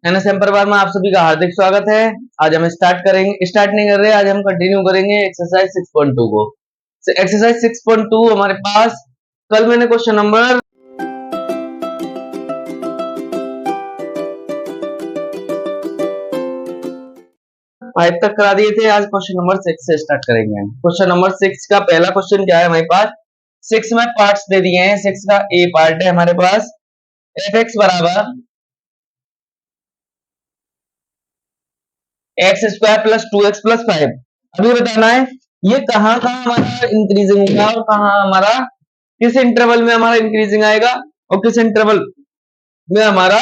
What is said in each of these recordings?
NSM परिवार में आप सभी का हार्दिक स्वागत है। आज हम स्टार्ट नहीं कर रहे, आज हम कंटिन्यू करेंगे एक्सरसाइज 6.2 को। एक्सरसाइज 6.2 हमारे पास कल मैंने क्वेश्चन नंबर 5 तक करा दिए थे। आज क्वेश्चन नंबर 6 से स्टार्ट करेंगे। क्वेश्चन नंबर 6 का पहला क्वेश्चन क्या है हमारे पास, 6 में पार्ट्स दे दिए हैं। 6 का ए पार्ट है हमारे पास एफ एक्स बराबर x square plus 2x plus 5। अभी बताना है ये कहाँ कहाँ हमारा इंक्रीजिंग होगा और कहाँ हमारा किस इंटरवल में हमारा इंक्रीजिंग आएगा और किस इंटरवल में हमारा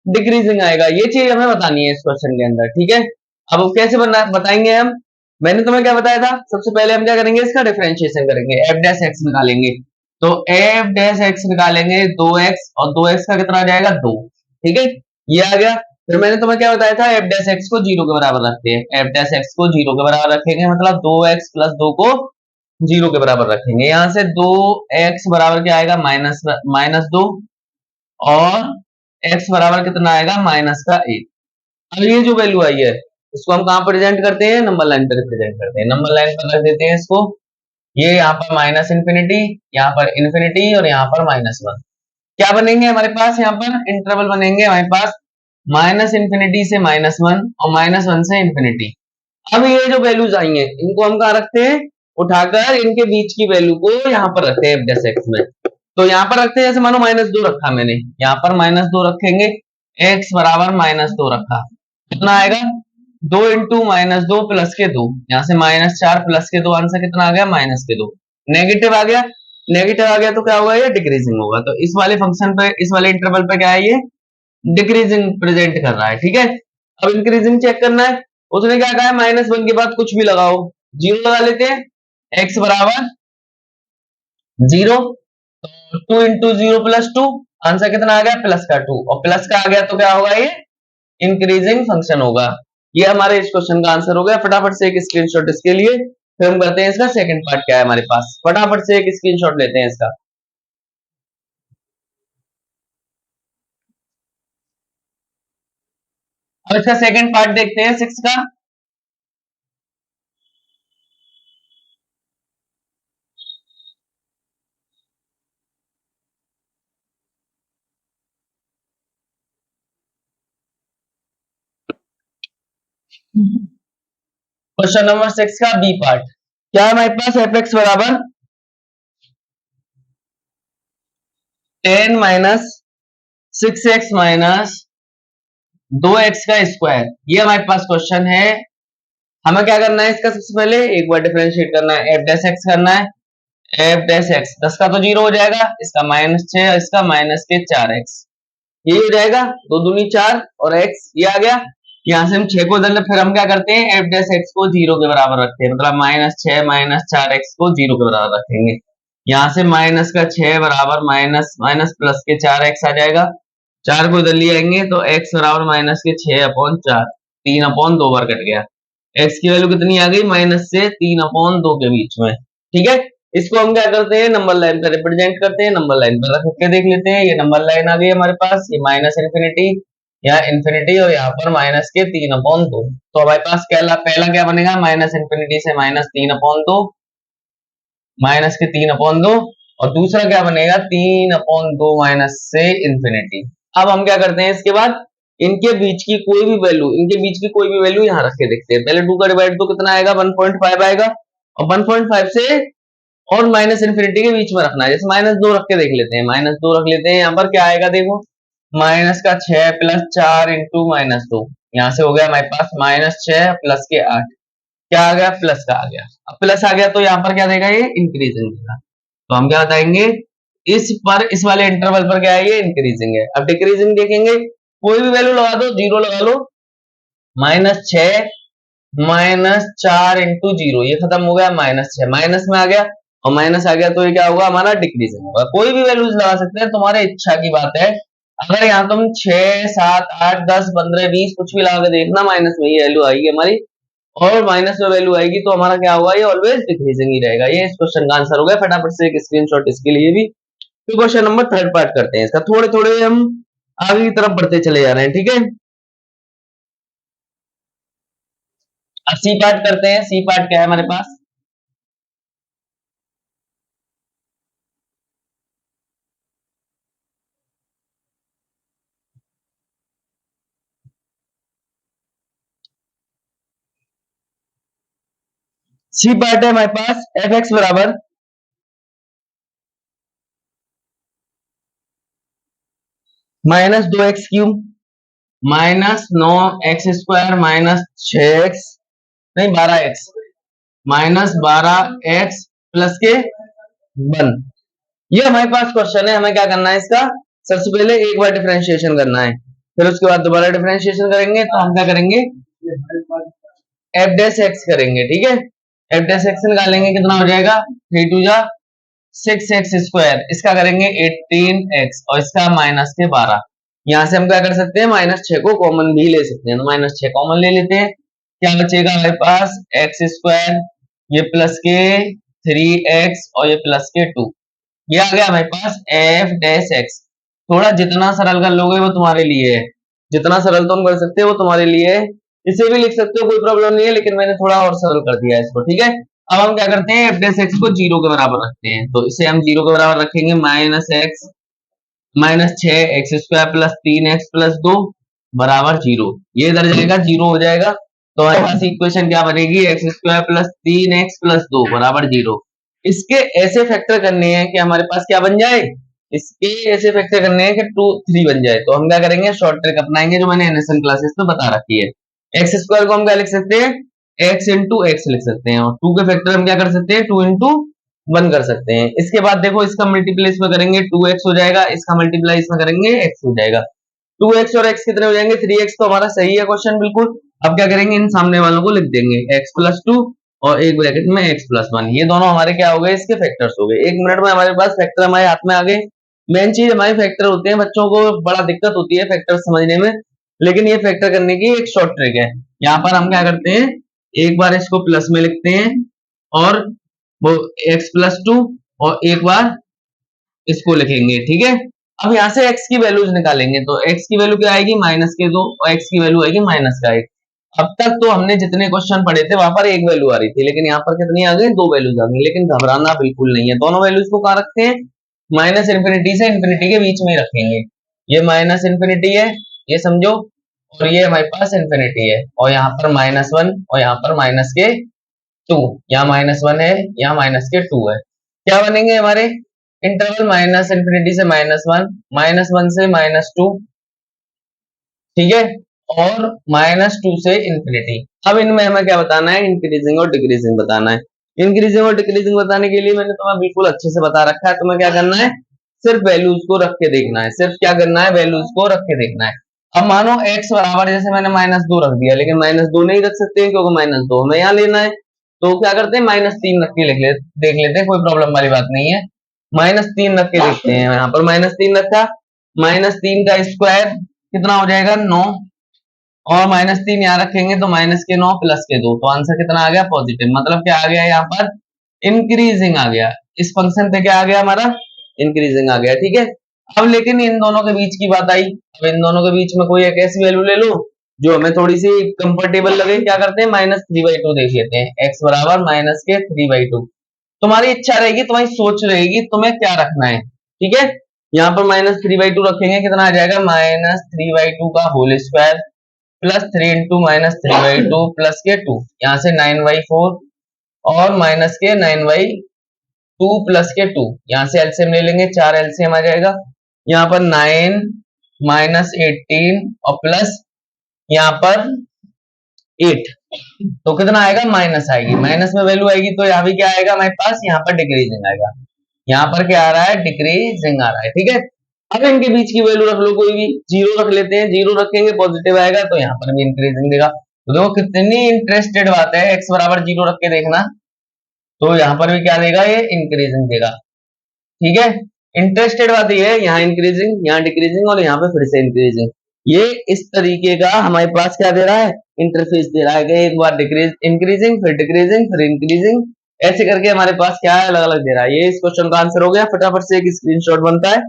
डिक्रीजिंग आएगा, ये चीज हमें बतानी है इस क्वेश्चन के अंदर। ठीक है, अब कैसे बताएंगे हम। मैंने तुम्हें क्या बताया था, सबसे पहले हम क्या करेंगे, इसका डिफरेंशिएशन करेंगे, एफ डैश एक्स निकालेंगे। तो एफ डैश एक्स निकालेंगे 2x और 2x का कितना आ जाएगा 2। ठीक है, ये आ गया। फिर मैंने तुम्हें क्या बताया था, एफ डैश एक्स को 0 के बराबर रखते हैं। एफ डैश एक्स को 0 के बराबर रखेंगे मतलब 2x प्लस 2 को 0 के बराबर रखेंगे। यहां से 2x बराबर क्या आएगा माइनस 2 और x बराबर कितना आएगा माइनस का 1। अब ये जो वैल्यू आई है इसको हम कहां प्रेजेंट करते हैं, नंबर लाइन पर प्रेजेंट करते हैं। नंबर लाइन पर रख देते हैं इसको। ये यहाँ पर माइनस इन्फिनिटी, यहाँ पर इन्फिनिटी और यहाँ पर -1। क्या बनेंगे हमारे पास, यहाँ पर इंटरवल बनेंगे हमारे पास माइनस इन्फिनिटी से -1 और -1 से इन्फिनिटी। अब ये जो वैल्यूज आई हैं इनको हम कहाँ रखते हैं, उठाकर इनके बीच की वैल्यू को यहाँ पर रखते हैं जैसे एक्स में। तो यहाँ पर रखते हैं, जैसे मानो -2 रखा मैंने, यहाँ पर -2 रखेंगे, x बराबर -2 रखा, कितना आएगा 2 इंटू -2 प्लस के 2, यहाँ से -4 प्लस के 2, आंसर कितना आ गया -2। नेगेटिव आ गया, नेगेटिव आ गया तो क्या होगा, ये डिक्रीजिंग होगा। तो इस वाले फंक्शन पे, इस वाले इंटरवल पे क्या है, ये डिक्रीजिंग प्रेजेंट कर रहा है। ठीक है, अब इंक्रीजिंग चेक करना है। उसने क्या कहा है, -1 के बाद कुछ भी लगाओ, 0 लगा लेते हैं, x बराबर 0, तो 2 इंटू 0 प्लस 2, आंसर कितना आ गया +2, और प्लस का आ गया तो क्या होगा, ये इंक्रीजिंग फंक्शन होगा। ये हमारे इस क्वेश्चन का आंसर हो गया। फटाफट से एक स्क्रीनशॉट इसके लिए, फिर हम करते हैं इसका सेकंड पार्ट क्या है हमारे पास। फटाफट से एक स्क्रीनशॉट लेते हैं इसका। अब इसका सेकंड पार्ट देखते हैं 6 का। क्वेश्चन नंबर 6 का बी पार्ट क्या है हमारे पास, एफ एक्स बराबर 10 माइनस 6x माइनस 2x का स्क्वायर, ये हमारे पास क्वेश्चन है। हमें क्या करना है, इसका सबसे पहले एक बार डिफरेंशिएट करना है, एफ डैश एक्स करना है। एफ डैश एक्स 10 का तो 0 हो जाएगा, इसका -6, इसका -4x, यही हो जाएगा, 2 दूनी 4 और x ये आ गया। यहाँ से हम 6 को बदलने, फिर हम क्या करते हैं, एफ डैश एक्स को 0 के बराबर रखते हैं, मतलब -6 -4x को 0 के बराबर रखेंगे। यहाँ से माइनस का 6 बराबर माइनस प्लस के 4x आ जाएगा, 4 को इधर ले आएंगे तो x बराबर माइनस के 6/4, 3/2 बार कट गया। x की वैल्यू कितनी आ गई, माइनस से 3/2 के बीच में। ठीक है, इसको हम क्या करते हैं, नंबर लाइन पर रिप्रेजेंट करते हैं। नंबर लाइन पर रख के देख लेते हैं, ये नंबर लाइन आ गई हमारे पास, ये माइनस इन्फिनिटी, यहाँ इन्फिनिटी और यहाँ पर माइनस के 3/2। तो हमारे पास पहला क्या बनेगा, माइनस इन्फिनिटी से -3/2, माइनस के 3/2, और दूसरा क्या बनेगा 3/2 माइनस से इन्फिनिटी। अब हम क्या करते हैं, इसके बाद इनके बीच की कोई भी वैल्यू यहाँ रख के देखते हैं। पहले 2 का डिवाइड तो कितना आएगा 1.5 आएगा, और 1.5 से और माइनस इन्फिनिटी के बीच में रखना है। जैसे -2 रख के देख लेते हैं, -2 रख लेते हैं, यहाँ पर क्या आएगा देखो, माइनस का 6 प्लस 4 इंटू -2, यहाँ से हो गया हमारे पास -6 प्लस के 8, क्या आ गया प्लस का आ गया। अब प्लस आ गया तो यहाँ पर क्या देगा, ये इंक्रीजिंग देगा। तो हम क्या बताएंगे, इस वाले इंटरवल पर क्या है, ये इंक्रीजिंग है। अब डिक्रीजिंग देखेंगे, कोई भी वैल्यू लगा दो, 0 लगा लो, -6 -4 इंटू 0, ये खत्म हो गया, -6 माइनस में आ गया और माइनस आ गया तो ये क्या होगा हमारा डिक्रीजिंग होगा। कोई भी वैल्यूज लगा सकते हैं, तुम्हारे इच्छा की बात है। अगर यहाँ तुम 6 7 8 10 15 20 कुछ भी लगा के देखना, माइनस में ही वैल्यू आएगी हमारी, और माइनस में वैल्यू आएगी तो हमारा क्या होगा, ये ऑलवेज डिक्रीजिंग ही रहेगा। ये इस क्वेश्चन का आंसर हो गया। फटाफट से एक स्क्रीनशॉट इसके लिए भी। तो क्वेश्चन नंबर 3 पार्ट करते हैं इसका, थोड़े थोड़े हम आगे की तरफ बढ़ते चले जा रहे हैं। ठीक है, अब सी पार्ट करते हैं। सी पार्ट क्या है हमारे पास? सी पार्ट है हमारे पास एफ एक्स बराबर -2x³ -9x² -6x, नहीं 12x, -12x प्लस के 1। ये हमारे पास क्वेश्चन है। हमें क्या करना है इसका? सबसे पहले एक बार डिफरेंशिएशन करना है, फिर उसके बाद दोबारा डिफरेंशिएशन करेंगे। तो हम क्या करेंगे? एफ डैश एक्स करेंगे, ठीक है। एफ डैश एक्स निकालेंगे, कितना हो जाएगा? 3 2 जा 6x²। इसका करेंगे 18x और इसका माइनस के 12। यहां से हम क्या कर सकते हैं? -6 को कॉमन भी ले सकते हैं, तो -6 कॉमन ले लेते हैं। क्या बचेगा हमारे पास? x², ये प्लस के 3x और ये प्लस के 2। ये आ गया हमारे पास एफ डैश एक्स। थोड़ा जितना सरल कर लोगे वो तुम्हारे लिए है, जितना सरल तुम कर सकते हो वो तुम्हारे लिए है। इसे भी लिख सकते हो, कोई प्रॉब्लम नहीं है, लेकिन मैंने थोड़ा और सरल कर दिया है इसको, ठीक है। अब हम क्या करते हैं? एफ डैश एक्स को 0 के बराबर रखते हैं, तो इसे हम 0 के बराबर रखेंगे। -x -6x² plus 3x plus 2 बराबर 0। ये इधर जाएगा, 0 हो जाएगा। तो हमारे पास इक्वेशन क्या बनेगी? x² प्लस 3x प्लस 2 बराबर 0। इसके ऐसे फैक्टर करने हैं कि हमारे पास क्या बन जाए? इसके ऐसे फैक्टर करने हैं कि 2 3 बन जाए। तो हम क्या करेंगे? शॉर्ट ट्रिक अपनाएंगे, जो मैंने एनएसएन क्लासेस में बता रखी है। x² को हम क्या लिख सकते हैं? x इंटू एक्स लिख सकते हैं, और 2 के फैक्टर हम क्या कर सकते हैं? 2 इंटू 1 कर सकते हैं। इसके बाद देखो, इसका मल्टीप्लाई इसमें करेंगे 2x हो जाएगा, इसका मल्टीप्लाई इसमें करेंगे x हो जाएगा। 2x और x कितने हो जाएंगे? 3x। तो हमारा सही है क्वेश्चन बिल्कुल। अब क्या करेंगे? इन सामने वालों को लिख देंगे x प्लस 2 और एक ब्रैकेट में x प्लस 1। ये दोनों हमारे क्या हो गए? इसके फैक्टर्स हो गए। 1 मिनट में हमारे पास फैक्टर हमारे हाथ में आ गए। मेन चीज हमारे फैक्टर होते हैं, बच्चों को बड़ा दिक्कत होती है फैक्टर समझने में, लेकिन ये फैक्टर करने की एक शॉर्ट ट्रिक है। यहाँ पर हम क्या करते हैं? एक बार इसको प्लस में लिखते हैं और वो x प्लस 2, और एक बार इसको लिखेंगे, ठीक है। अब यहाँ से x की वैल्यूज निकालेंगे, तो x की वैल्यू क्या आएगी? -2 और x की वैल्यू आएगी -1। अब तक तो हमने जितने क्वेश्चन पढ़े थे वहां पर एक वैल्यू आ रही थी, लेकिन यहाँ पर कितनी आ गई? 2 वैल्यूज आ गई। लेकिन घबराना बिल्कुल नहीं है, दोनों वैल्यूज को कहाँ रखते हैं? -∞ से इन्फिनिटी के बीच में ही रखेंगे। ये -∞ है, ये समझो, और ये हमारे पास इन्फिनिटी है, और यहाँ पर -1 और यहाँ पर -2। यहाँ -1 है, यहाँ -2 है। क्या बनेंगे हमारे? इंटरवल -∞ से -1, -1 से -2, ठीक है, और -2 से इन्फिनिटी। अब इनमें हमें क्या बताना है? इंक्रीजिंग और डिक्रीजिंग बताना है। इंक्रीजिंग और डिक्रीजिंग बताने के लिए मैंने तुम्हें बिल्कुल अच्छे से बता रखा है। तुम्हें क्या करना है? सिर्फ वैल्यूज को रख के देखना है। सिर्फ क्या करना है? वैल्यूज को रख के देखना है। अब मानो x बराबर, जैसे मैंने -2 रख दिया, लेकिन -2 नहीं रख सकते हैं क्योंकि -2 हमें यहाँ लेना है। तो क्या करते हैं? -3 रख के देख लेते हैं, कोई प्रॉब्लम वाली बात नहीं है। -3 रख के देखते हैं। यहाँ पर -3 रखा, -3 का स्क्वायर कितना हो जाएगा? 9, और -3 यहाँ रखेंगे तो -9 प्लस के 2। तो आंसर कितना आ गया? पॉजिटिव। मतलब क्या आ गया यहाँ पर? इंक्रीजिंग आ गया। इस फंक्शन पे क्या आ गया हमारा? इंक्रीजिंग आ गया, ठीक है। अब लेकिन इन दोनों के बीच की बात आई। अब इन दोनों के बीच में कोई एक ऐसी वैल्यू ले लो जो हमें थोड़ी सी कंफर्टेबल लगे। क्या करते हैं? -3/2 देख लेते हैं। x बराबर -3/2। तुम्हारी इच्छा रहेगी, तुम्हारी सोच रहेगी तुम्हें क्या रखना है, ठीक है। यहाँ पर -3/2 रखेंगे, कितना आ जाएगा? -3/2 का whole square plus 3 into -3/2 plus के 2, यहाँ से 9/4 और माइनस के 9/2 प्लस के 2, यहाँ से एलसीएम ले लेंगे, 4 एलसीएम आ जाएगा। यहाँ पर 9 -18 और प्लस यहाँ पर 8, तो कितना आएगा? माइनस आएगी। माइनस में वैल्यू आएगी तो यहाँ भी क्या आएगा हमारे पास? यहाँ पर डिक्रीजिंग आएगा। यहाँ पर क्या आ रहा है? डिक्रीजिंग आ रहा है, ठीक है। अब इनके बीच की वैल्यू रख लो कोई भी, 0 रख लेते हैं। 0 रखेंगे पॉजिटिव आएगा, तो यहाँ पर भी इंक्रीजिंग देगा। तो देखो कितनी इंटरेस्टेड बात है, x बराबर 0 रख के देखना, तो यहाँ पर भी क्या देगा? ये इंक्रीजिंग देगा, ठीक है। इंटरेस्टेड बात ये है, यहाँ इंक्रीजिंग, यहाँ डिक्रीजिंग, और यहाँ पे फिर से इंक्रीजिंग। ये इस तरीके का हमारे पास क्या दे रहा है? इंटरफेस दे रहा है कि एक बार डिक्रीज इंक्रीजिंग, फिर डिक्रीजिंग, फिर इंक्रीजिंग, ऐसे करके हमारे पास क्या है? अलग अलग दे रहा है। ये इस क्वेश्चन का आंसर हो गया। फटाफट से एक स्क्रीनशॉट बनता है,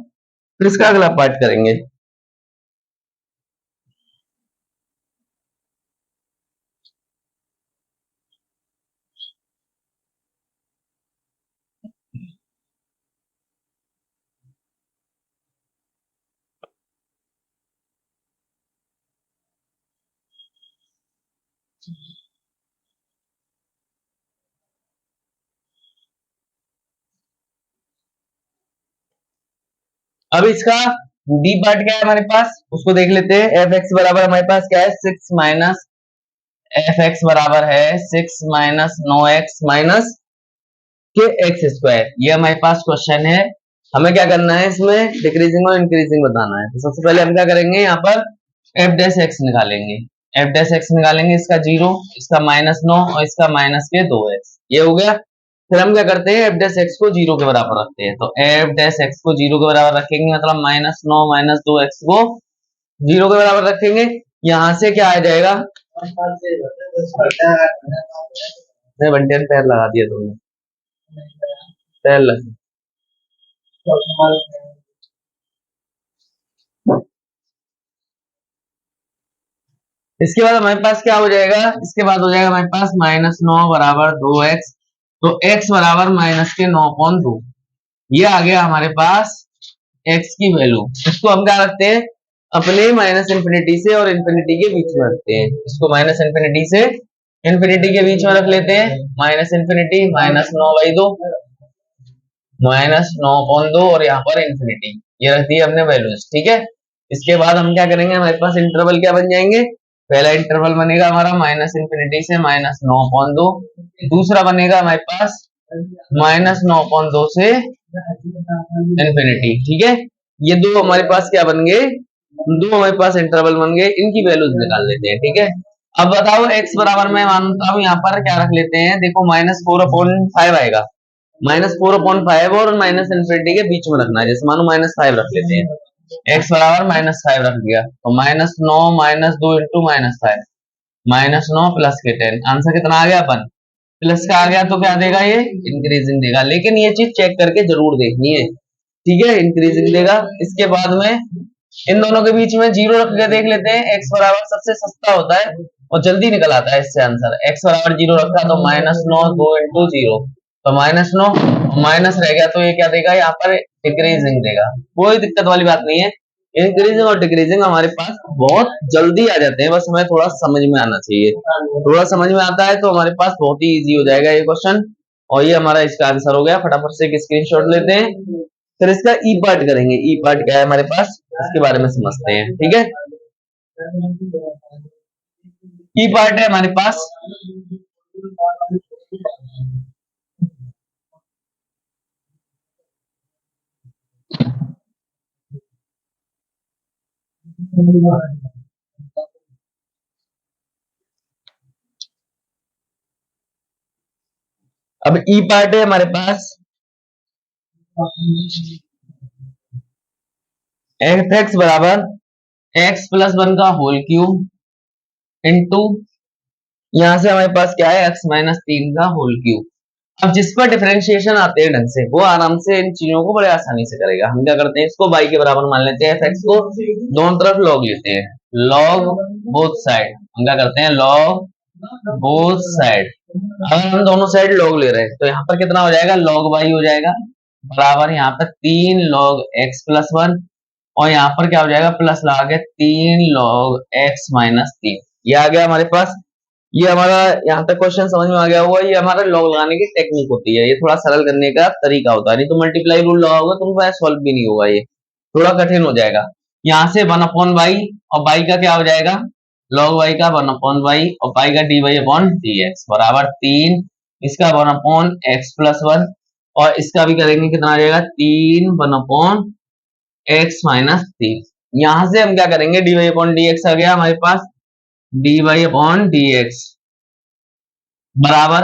फिर इसका अगला पार्ट करेंगे। अब इसका डी पार्ट क्या है हमारे पास, उसको देख लेते हैं। एफ एक्स बराबर हमारे पास क्या है, 6 माइनस एफ एक्स बराबर है 6 माइनस 9x माइनस के एक्स स्क्वायर। ये हमारे पास क्वेश्चन है। हमें क्या करना है, इसमें डिक्रीजिंग और इंक्रीजिंग बताना है। तो सबसे पहले हम क्या करेंगे, यहाँ पर एफ डैश एक्स निकालेंगे। एफ डैश एक्स निकालेंगे, इसका 0, इसका -9 और इसका माइनस के 2x, ये हो गया। फिर हम क्या करते हैं, एफ डैश एक्स को 0 के बराबर रखते हैं। तो एफ डैश एक्स को 0 के बराबर रखेंगे, मतलब -9 माइनस 2x को 0 के बराबर रखेंगे। यहाँ से क्या आ जाएगा, बंटियन पैर लगा दिया तुमने, पैर लग। इसके बाद हमारे पास क्या हो जाएगा, इसके बाद हो जाएगा हमारे पास -9 बराबर 2x। तो x बराबर माइनस के 9/2, ये आ गया हमारे पास x की वैल्यू। इसको हम क्या रखते हैं, अपने माइनस इंफिनिटी से और इंफिनिटी के बीच में रखते हैं। इसको माइनस इंफिनिटी से इंफिनिटी के बीच में रख लेते हैं। माइनस इंफिनिटी -9/2 -9/2 और यहाँ पर इंफिनिटी, ये रख दी हमने वैल्यूज, ठीक है। इसके बाद हम क्या करेंगे, हमारे पास इंटरवल क्या बन जाएंगे। पहला इंटरवल बनेगा हमारा माइनस इंफिनिटी से -9/2, दूसरा बनेगा हमारे पास -9/2 से इंफिनिटी, ठीक है। ये दो हमारे पास क्या बन गए, दो हमारे पास इंटरवल बन गए। इनकी वैल्यूज निकाल लेते हैं, ठीक है। अब बताओ x बराबर मैं मानता हूँ यहाँ पर क्या रख लेते हैं, देखो -4/5 आएगा। -4/5 और माइनस इंफिनिटी के बीच में रखना है, जैसे मानो -5 रख लेते हैं। x बराबर -5 रख दिया, तो -9 -2 इंटू -5, -9 प्लस के 10, आंसर कितना आ गया अपन, प्लस का आ गया। तो क्या देगा, ये इंक्रीजिंग देगा। लेकिन ये चीज चेक करके जरूर देखनी है, ठीक है, इंक्रीजिंग देगा। इसके बाद में इन दोनों के बीच में 0 रख के देख लेते हैं। x बराबर सबसे सस्ता होता है और जल्दी निकल आता है इससे आंसर। x बराबर 0 रखा तो -9 2 इंटू 0, तो -9 माइनस रह गया, तो ये क्या देगा, यहाँ पर डिक्रीजिंग देगा। कोई दिक्कत वाली बात नहीं है, इंक्रीजिंग और डिक्रीजिंग हमारे पास बहुत जल्दी आ जाते हैं, बस हमें थोड़ा समझ में आना चाहिए। थोड़ा समझ में आता है तो हमारे पास बहुत ही इजी हो जाएगा ये क्वेश्चन। और ये हमारा इसका आंसर हो गया। फटाफट से एक स्क्रीनशॉट लेते हैं, फिर इसका ई पार्ट करेंगे। ई पार्ट क्या है हमारे पास, इसके बारे में समझते हैं, ठीक है। ई पार्ट है हमारे पास, अब ई पार्ट है हमारे पास एफ एक्स बराबर x+1 का होल क्यूब इंटू, यहां से हमारे पास क्या है, x-3 का होल क्यूब। अब जिस पर डिफरेंशिएशन आते हैं ढंग से, वो आराम से इन चीजों को बड़े आसानी से करेगा। हम क्या करते हैं, इसको y के बराबर मान लेते हैं, एफ एक्स को दोनों तरफ log लेते हैं, log बोथ साइड। हम क्या करते हैं, log बोथ साइड। अगर हम दोनों साइड log ले रहे हैं तो यहाँ पर कितना हो जाएगा, log y हो जाएगा बराबर यहाँ पर 3 log x+1, और यहाँ पर क्या हो जाएगा, प्लस लगा के 3 log x-3। ये आ गया हमारे पास। ये हमारा यहाँ तक क्वेश्चन समझ में आ गया होगा। ये हमारा लॉग लगाने की टेक्निक होती है, ये थोड़ा सरल करने का तरीका होता है। नहीं तो मल्टीप्लाई रूल लगाओगे तुम सॉल्व भी नहीं होगा, ये थोड़ा कठिन हो जाएगा। यहाँ से 1/y और y का क्या हो जाएगा, log y का 1/y और y का dy/dx बराबर 3, इसका 1/x+1 और इसका भी करेंगे, कितना आ जाएगा 3 1/x-3। यहाँ से हम क्या करेंगे, dy/dx आ गया हमारे पास, dy/dx बराबर,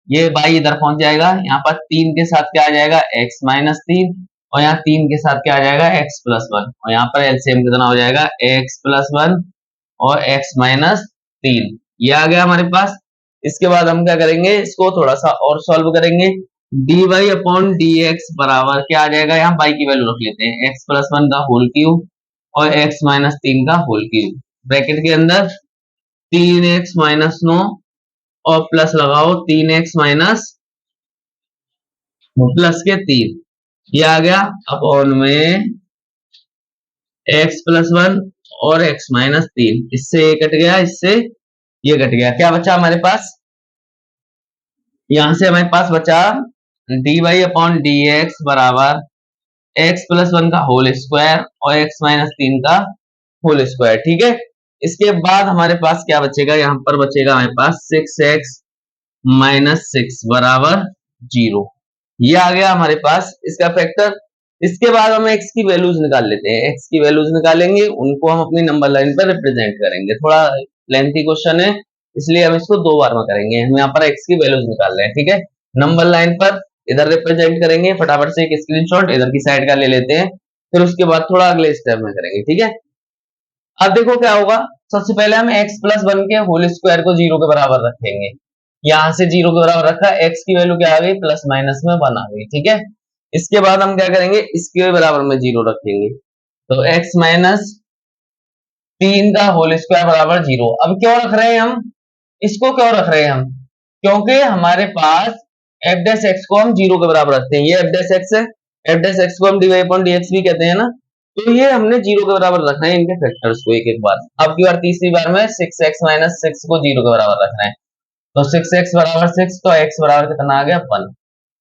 ये y इधर पहुंच जाएगा, यहाँ पर 3 के साथ क्या आ जाएगा, x-3, और यहाँ 3 के साथ क्या आ जाएगा, x+1, और यहाँ पर एलसीएम कितना हो जाएगा, x+1 और x-3, ये आ गया हमारे पास। इसके बाद हम क्या करेंगे, इसको थोड़ा सा और सॉल्व करेंगे। dy/dx बराबर क्या आ जाएगा, यहाँ y की वैल्यू रख लेते हैं, x+1 का होल क्यूब और x-3 का होल क्यूब, ब्रैकेट के अंदर 3x-9 और प्लस लगाओ 3x- प्लस के 3, ये आ गया अपॉन में x+1 और x-3, इससे ये कट गया, इससे ये घट गया, क्या बचा हमारे पास, यहां से हमारे पास बचा dy अपॉन डी एक्स बराबर एक्स प्लस वन का होल स्क्वायर और एक्स माइनस तीन का होल स्क्वायर। ठीक है, इसके बाद हमारे पास क्या बचेगा, यहाँ पर बचेगा हमारे पास 6x माइनस 6 बराबर 0। ये आ गया हमारे पास इसका फैक्टर। इसके बाद हम x की वैल्यूज निकाल लेते हैं, x की वैल्यूज निकालेंगे, उनको हम अपनी नंबर लाइन पर रिप्रेजेंट करेंगे। थोड़ा लेंथी क्वेश्चन है, इसलिए हम इसको दो बार में करेंगे। हम यहाँ पर x की वैल्यूज निकाल रहे हैं, ठीक है। नंबर लाइन पर इधर रिप्रेजेंट करेंगे, फटाफट से एक स्क्रीनशॉट इधर की साइड का ले लेते हैं, फिर उसके बाद थोड़ा अगले स्टेप में करेंगे, ठीक है। अब देखो क्या होगा, सबसे पहले हम x प्लस वन के होल स्क्वायर को 0 के बराबर रखेंगे। यहां से 0 के बराबर रखा, x की वैल्यू क्या आ गई, प्लस माइनस में 1 आ गई, ठीक है। इसके बाद हम क्या करेंगे, इसके बराबर में 0 रखेंगे, तो x माइनस 3 का होल स्क्वायर बराबर 0। अब क्यों रख रहे हैं हम इसको, क्यों रख रहे हैं हम, क्योंकि हमारे पास f डैश x को हम 0 के बराबर रखते हैं। ये f डैश x है, f डैश x को हम dy अपॉन dx भी कहते हैं ना, तो ये हमने 0 के बराबर रखना है इनके फैक्टर्स को एक एक बार। अब की बार तीसरी बार में 6x माइनस 6 को 0 के बराबर रखना है, तो 6x बराबर 6, तो x बराबर कितना आ गया 1।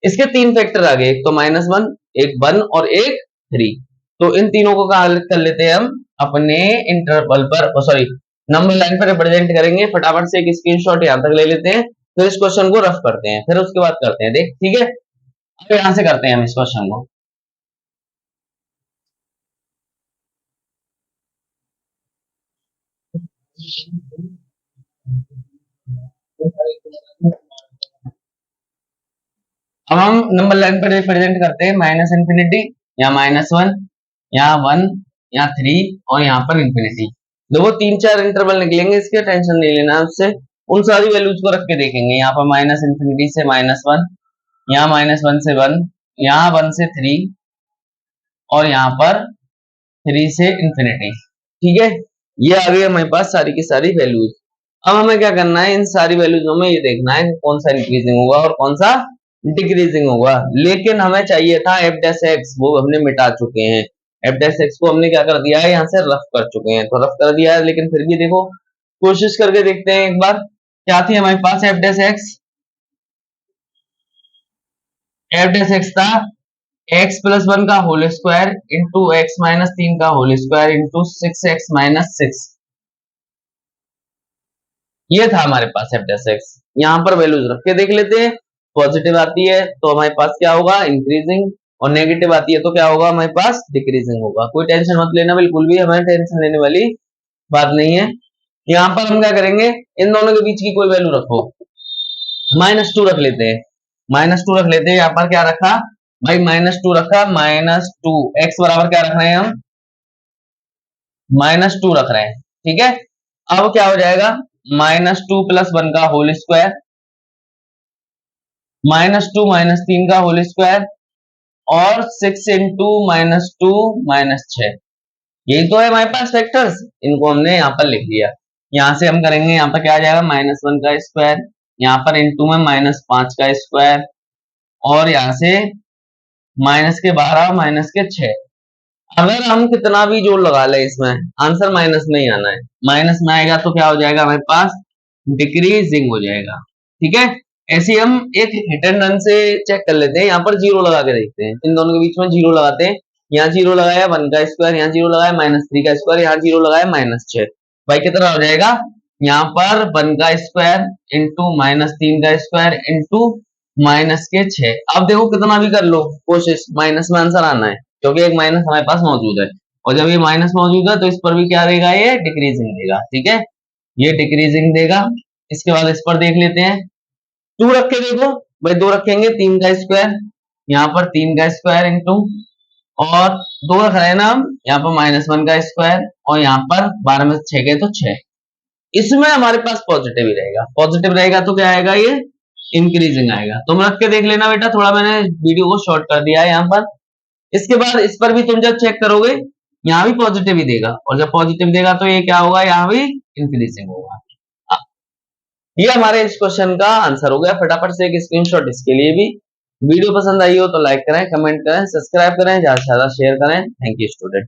इसके तीन फैक्टर आ गए, एक तो -1, एक 1 और एक 3। तो इन तीनों को कहा कर लेते हैं हम अपने इंटरवल पर, सॉरी नंबर लाइन पर रिप्रेजेंट करेंगे। फटाफट से एक स्क्रीनशॉट यहां तक ले लेते हैं, फिर इस क्वेश्चन को रफ करते हैं, फिर उसके बाद करते हैं देख, ठीक है। अब यहां से करते हैं हम इस क्वेश्चन को। अब हम नंबर लाइन पर रिप्रेजेंट करते हैं, माइनस इंफिनिटी, यहाँ -1, यहाँ 1, यहाँ 3 और यहाँ पर इंफिनिटी। देखो तीन चार इंटरवल निकलेंगे इसके, टेंशन नहीं लेना उससे। उन सारी वैल्यूज को रख के देखेंगे, यहाँ पर माइनस इंफिनिटी से -1, यहाँ -1 से 1, यहाँ 1 से 3 और यहाँ पर 3 से इंफिनिटी, ठीक है। ये आ गई हमारे पास सारी की सारी वैल्यूज। अब हमें क्या करना है, इन सारी वैल्यूजों में ये देखना है कौन सा इंक्रीजिंग होगा और कौन सा डिक्रीजिंग होगा। लेकिन हमें चाहिए था एफ डैश एक्स, वो हमने मिटा चुके हैं। एफ डैश एक्स को हमने क्या कर दिया है, यहाँ से रफ कर चुके हैं, तो रफ कर दिया है, लेकिन फिर भी देखो कोशिश करके देखते हैं एक बार। क्या थी हमारे पास f dash x, f dash x था एक्स प्लस वन का whole square into x minus तीन का whole square into 6x minus 6। ये था हमारे पास एफ डैश एक्स। यहाँ पर वैल्यूज रख के देख लेते हैं, पॉजिटिव आती है तो हमारे पास क्या होगा, इंक्रीजिंग, और नेगेटिव आती है तो क्या होगा हमारे पास, डिक्रीजिंग होगा। कोई टेंशन मत लेना, बिल्कुल भी हमें टेंशन लेने वाली बात नहीं है। यहाँ पर हम क्या करेंगे, इन दोनों के बीच की कोई वैल्यू रखो, -2 रख लेते हैं, -2 रख लेते हैं। यहाँ पर क्या रखा भाई, -2 रखा, -2 एक्स बराबर क्या रख रहे हैं हम, -2 रख रहे हैं, ठीक है। अब क्या हो जाएगा, -2 प्लस 1 का होल स्क्वायर, -2 -3 का होल स्क्वायर और 6 इंटू -2 -6। यही तो है हमारे पास फैक्टर्स, इनको हमने यहाँ पर लिख लिया। यहाँ से हम करेंगे, यहाँ पर क्या आ जाएगा, -1 का स्क्वायर, यहाँ पर इंटू में -5 का स्क्वायर, और यहाँ से माइनस के 12 माइनस के 6। अगर हम कितना भी जोड़ लगा ले इसमें, आंसर माइनस में ही आना है। माइनस में आएगा तो क्या हो जाएगा हमारे पास, डिक्रीजिंग हो जाएगा, ठीक है। ऐसे हम एक हिट एंड रन से चेक कर लेते हैं, यहाँ पर 0 लगा के देखते हैं, इन दोनों के बीच में 0 लगाते हैं। यहाँ 0 लगाया 1 का स्क्वायर, यहाँ 0 लगाया -3 का स्क्वायर, यहाँ 0 लगाया -6। भाई कितना हो जाएगा, यहाँ पर 1 का स्क्वायर इंटू -3 का स्क्वायर इंटू माइनस के 6। अब देखो कितना भी कर लो कोशिश, माइनस में आंसर आना है, क्योंकि एक माइनस हमारे पास मौजूद है, और जब ये माइनस मौजूद है तो इस पर भी क्या देगा, ये डिक्रीजिंग देगा, ठीक है। ये डिक्रीजिंग देगा। इसके बाद इस पर देख लेते हैं, 2 रख के देखो भाई, 2 रखेंगे, 3 का स्क्वायर, यहाँ पर 3 का स्क्वायर इंटू, और 2 रख रहे हैं ना हम, यहाँ पर -1 का स्क्वायर, और यहाँ पर 12 में 6 गए तो 6। इसमें हमारे पास पॉजिटिव ही रहेगा, पॉजिटिव रहेगा तो क्या आएगा, ये इंक्रीजिंग आएगा। तुम रख के देख लेना बेटा, थोड़ा मैंने वीडियो को शॉर्ट कर दिया है यहाँ पर। इसके बाद इस पर भी तुम जब चेक करोगे, यहाँ भी पॉजिटिव ही देगा, और जब पॉजिटिव देगा तो ये क्या होगा, यहाँ भी इंक्रीजिंग होगा। ये हमारे इस क्वेश्चन का आंसर हो गया। फटाफट से एक स्क्रीनशॉट इसके लिए भी। वीडियो पसंद आई हो तो लाइक करें, कमेंट करें, सब्सक्राइब करें, ज्यादा से ज्यादा शेयर करें। Thank you student.